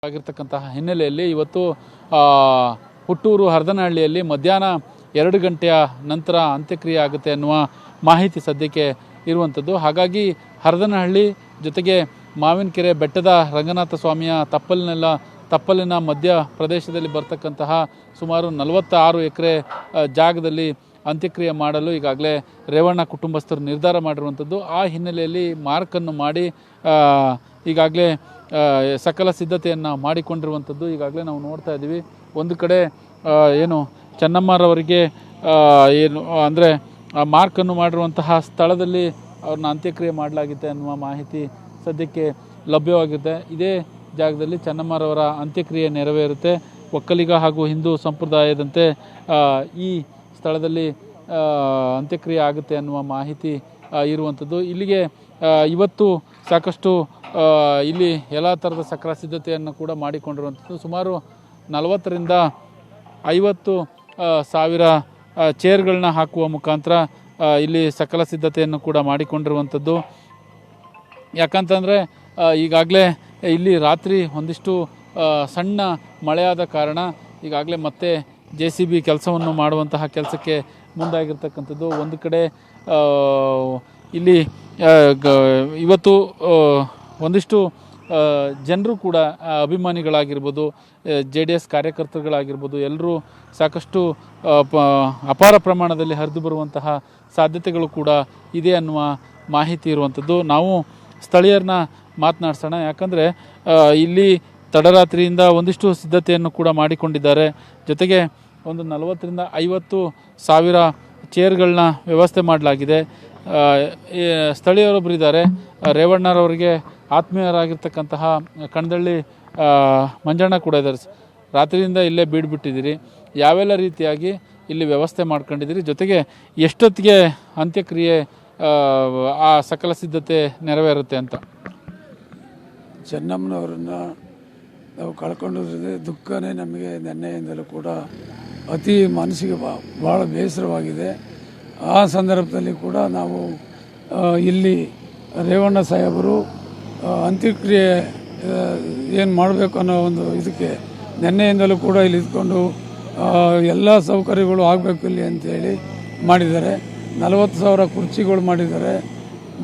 ಆಗಿರ್ತಕ್ಕಂತಹ ಹಿನ್ನೆಲೆಯಲ್ಲಿ ಇವತ್ತು ಹುಟ್ಟೂರು ಹರದನಹಳ್ಳಿಯಲ್ಲಿ ಮಧ್ಯಾಹ್ನ 2 ಗಂಟೆಯ ನಂತರ ಅಂತ್ಯಕ್ರಿಯೆ ಆಗುತ್ತೆ ಅನ್ನುವ ಮಾಹಿತಿ ಸದ್ಯಕ್ಕೆ ಇರುವಂಥದ್ದು. ಹಾಗಾಗಿ ಹರದನಹಳ್ಳಿ ಜೊತೆಗೆ ಮಾವಿನಕೆರೆ ಬೆಟ್ಟದ ರಂಗನಾಥ ಸ್ವಾಮಿಯ ತಪ್ಪಲಿನ ಮಧ್ಯ ಪ್ರದೇಶದಲ್ಲಿ ಬರ್ತಕ್ಕಂತಹ ಸುಮಾರು 46 ಎಕರೆ ಜಾಗದಲ್ಲಿ ಅಂತ್ಯಕ್ರಿಯೆ ಮಾಡಲು ಈಗಾಗಲೇ ರೇವಣ್ಣ ಕುಟುಂಬಸ್ಥರು ನಿರ್ಧಾರ ಮಾಡಿರುವಂಥದ್ದು. ಆ ಹಿನ್ನೆಲೆಯಲ್ಲಿ ಮಾರ್ಕನ್ನು ಮಾಡಿ ಈಗಾಗಲೇ ಸಕಲ ಸಿದ್ಧತೆಯನ್ನು ಮಾಡಿಕೊಂಡಿರುವಂಥದ್ದು ಈಗಾಗಲೇ ನಾವು ನೋಡ್ತಾ ಇದ್ದೀವಿ. ಒಂದು ಕಡೆ ಏನು ಚೆನ್ನಮ್ಮರವರಿಗೆ ಏನು ಅಂದರೆ ಮಾರ್ಕನ್ನು ಮಾಡಿರುವಂತಹ ಸ್ಥಳದಲ್ಲಿ ಅವ್ರನ್ನ ಅಂತ್ಯಕ್ರಿಯೆ ಮಾಡಲಾಗಿದೆ ಅನ್ನುವ ಮಾಹಿತಿ ಸದ್ಯಕ್ಕೆ ಲಭ್ಯವಾಗಿದೆ. ಇದೇ ಜಾಗದಲ್ಲಿ ಚೆನ್ನಮ್ಮರವರ ಅಂತ್ಯಕ್ರಿಯೆ ನೆರವೇರುತ್ತೆ. ಒಕ್ಕಲಿಗ ಹಾಗೂ ಹಿಂದೂ ಸಂಪ್ರದಾಯದಂತೆ ಈ ಸ್ಥಳದಲ್ಲಿ ಅಂತ್ಯಕ್ರಿಯೆ ಆಗುತ್ತೆ ಅನ್ನುವ ಮಾಹಿತಿ ಇರುವಂಥದ್ದು. ಇಲ್ಲಿಗೆ ಇವತ್ತು ಸಾಕಷ್ಟು ಇಲ್ಲಿ ಎಲ್ಲ ಥರದ ಸಕಲ ಸಿದ್ಧತೆಯನ್ನು ಕೂಡ ಮಾಡಿಕೊಂಡಿರುವಂಥದ್ದು. ಸುಮಾರು 40ರಿಂದ 50 ಸಾವಿರ ಚೇರ್ಗಳನ್ನ ಹಾಕುವ ಮುಖಾಂತರ ಇಲ್ಲಿ ಸಕಲ ಸಿದ್ಧತೆಯನ್ನು ಕೂಡ ಮಾಡಿಕೊಂಡಿರುವಂಥದ್ದು. ಯಾಕಂತಂದರೆ ಈಗಾಗಲೇ ಇಲ್ಲಿ ರಾತ್ರಿ ಒಂದಿಷ್ಟು ಸಣ್ಣ ಮಳೆಯಾದ ಕಾರಣ ಈಗಾಗಲೇ ಮತ್ತೆ JCB ಕೆಲಸವನ್ನು ಮಾಡುವಂತಹ ಕೆಲಸಕ್ಕೆ ಮುಂದಾಗಿರ್ತಕ್ಕಂಥದ್ದು. ಒಂದು ಕಡೆ ಇಲ್ಲಿ ಇವತ್ತು ಒಂದಿಷ್ಟು ಜನರು ಕೂಡ ಅಭಿಮಾನಿಗಳಾಗಿರ್ಬೋದು, JDS ಕಾರ್ಯಕರ್ತರುಗಳಾಗಿರ್ಬೋದು, ಎಲ್ಲರೂ ಸಾಕಷ್ಟು ಅಪಾರ ಪ್ರಮಾಣದಲ್ಲಿ ಹರಿದು ಬರುವಂತಹ ಸಾಧ್ಯತೆಗಳು ಕೂಡ ಇದೆ ಅನ್ನುವ ಮಾಹಿತಿ ಇರುವಂಥದ್ದು. ನಾವು ಸ್ಥಳೀಯರನ್ನ ಮಾತನಾಡ್ಸೋಣ. ಯಾಕಂದರೆ ಇಲ್ಲಿ ತಡರಾತ್ರಿಯಿಂದ ಒಂದಿಷ್ಟು ಸಿದ್ಧತೆಯನ್ನು ಕೂಡ ಮಾಡಿಕೊಂಡಿದ್ದಾರೆ. ಜೊತೆಗೆ ಒಂದು 40ರಿಂದ 50 ಸಾವಿರ ಚೇರ್ಗಳನ್ನ ವ್ಯವಸ್ಥೆ ಮಾಡಲಾಗಿದೆ. ಸ್ಥಳೀಯರೊಬ್ಬರು ಇದ್ದಾರೆ, ರೇವಣ್ಣರವರಿಗೆ ಆತ್ಮೀಯರಾಗಿರ್ತಕ್ಕಂತಹ ಕಣದಳ್ಳಿ ಮಂಜಣ್ಣ ಕೂಡ ಇದ್ದಾರೆ. ರಾತ್ರಿಯಿಂದ ಇಲ್ಲೇ ಬೀಡ್ಬಿಟ್ಟಿದ್ದೀರಿ, ಯಾವೆಲ್ಲ ರೀತಿಯಾಗಿ ಇಲ್ಲಿ ವ್ಯವಸ್ಥೆ ಮಾಡ್ಕೊಂಡಿದ್ದೀರಿ, ಜೊತೆಗೆ ಎಷ್ಟೊತ್ತಿಗೆ ಅಂತ್ಯಕ್ರಿಯೆ ಆ ಸಕಲ ಸಿದ್ಧತೆ ನೆರವೇರುತ್ತೆ ಅಂತ? ಚೆನ್ನಮ್ಮನವರನ್ನು ನಾವು ಕಳ್ಕೊಂಡಿರೋದೇ ದುಃಖನೇ ನಮಗೆ ನೆನ್ನೆಯಿಂದಲೂ ಕೂಡ ಅತಿ ಮನಸ್ಸಿಗೆ ಭಾಳ ಬೇಸರವಾಗಿದೆ. ಆ ಸಂದರ್ಭದಲ್ಲಿ ಕೂಡ ನಾವು ಇಲ್ಲಿ ರೇವಣ್ಣ ಸಾಹೇಬರು ಅಂತ್ಯಕ್ರಿಯೆ ಏನು ಮಾಡಬೇಕು ಅನ್ನೋ ಒಂದು ಇದಕ್ಕೆ ನೆನ್ನೆಯಿಂದಲೂ ಕೂಡ ಇಲ್ಲಿ ಇದ್ಕೊಂಡು ಎಲ್ಲ ಸೌಕರ್ಯಗಳು ಆಗಬೇಕು ಇಲ್ಲಿ ಅಂತೇಳಿ ಮಾಡಿದ್ದಾರೆ. 40,000 ಕುರ್ಚಿಗಳು ಮಾಡಿದ್ದಾರೆ.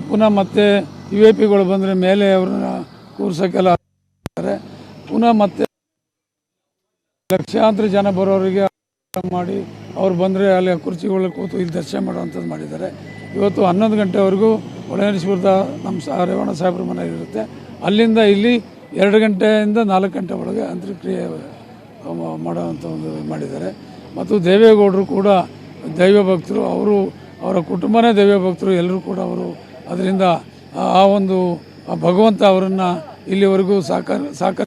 ಪುನಃ ಮತ್ತೆ UAPಗಳು ಬಂದರೆ ಮೇಲೆ ಅವ್ರನ್ನ ಕೂರ್ಸೋಕ್ಕೆಲ್ಲ ಪುನಃ ಮತ್ತೆ ಲಕ್ಷಾಂತರ ಜನ ಬರೋರಿಗೆ ಮಾಡಿ ಅವ್ರು ಬಂದರೆ ಅಲ್ಲಿ ಕುರ್ಚಿಗಳು ಕೂತು ಇಲ್ಲಿ ದರ್ಶನ ಮಾಡುವಂಥದ್ದು ಮಾಡಿದ್ದಾರೆ. ಇವತ್ತು 11 ಗಂಟೆವರೆಗೂ ಒಳನೇಶ್ವರದ ನಮ್ಮ ರೇವಣ್ಣ ಸಾಹೇಬ್ರ ಮನೆ ಇರುತ್ತೆ. ಅಲ್ಲಿಂದ ಇಲ್ಲಿ 2 ಗಂಟೆಯಿಂದ 4 ಗಂಟೆ ಒಳಗೆ ಅಂತ್ಯಕ್ರಿಯೆ ಮಾಡುವಂಥ ಒಂದು ಮಾಡಿದ್ದಾರೆ. ಮತ್ತು ದೇವೇಗೌಡರು ಕೂಡ ದೈವ ಭಕ್ತರು, ಅವರ ಕುಟುಂಬನೇ ದೈವ ಭಕ್ತರು, ಎಲ್ಲರೂ ಕೂಡ ಅವರು ಅದರಿಂದ ಆ ಒಂದು ಭಗವಂತ ಅವರನ್ನು ಇಲ್ಲಿವರೆಗೂ ಸಾಕಾರ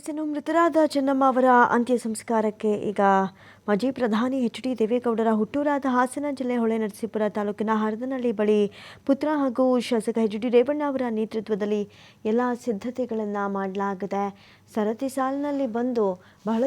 ಇನ್ನು ಮೃತರಾದ ಚೆನ್ನಮ್ಮ ಅವರ ಅಂತ್ಯ ಸಂಸ್ಕಾರಕ್ಕೆ ಈಗ ಮಾಜಿ ಪ್ರಧಾನಿ HD ದೇವೇಗೌಡರ ಹುಟ್ಟೂರಾದ ಹಾಸನ ಜಿಲ್ಲೆ ಹೊಳೆನರಸೀಪುರ ತಾಲೂಕಿನ ಹರದನಹಳ್ಳಿ ಬಳಿ ಪುತ್ರ ಹಾಗೂ ಶಾಸಕ HD ರೇವಣ್ಣ ಅವರ ನೇತೃತ್ವದಲ್ಲಿ ಎಲ್ಲ ಸಿದ್ಧತೆಗಳನ್ನು ಮಾಡಲಾಗಿದೆ. ಸರತಿ ಸಾಲಿನಲ್ಲಿ ಬಂದು ಬಹಳ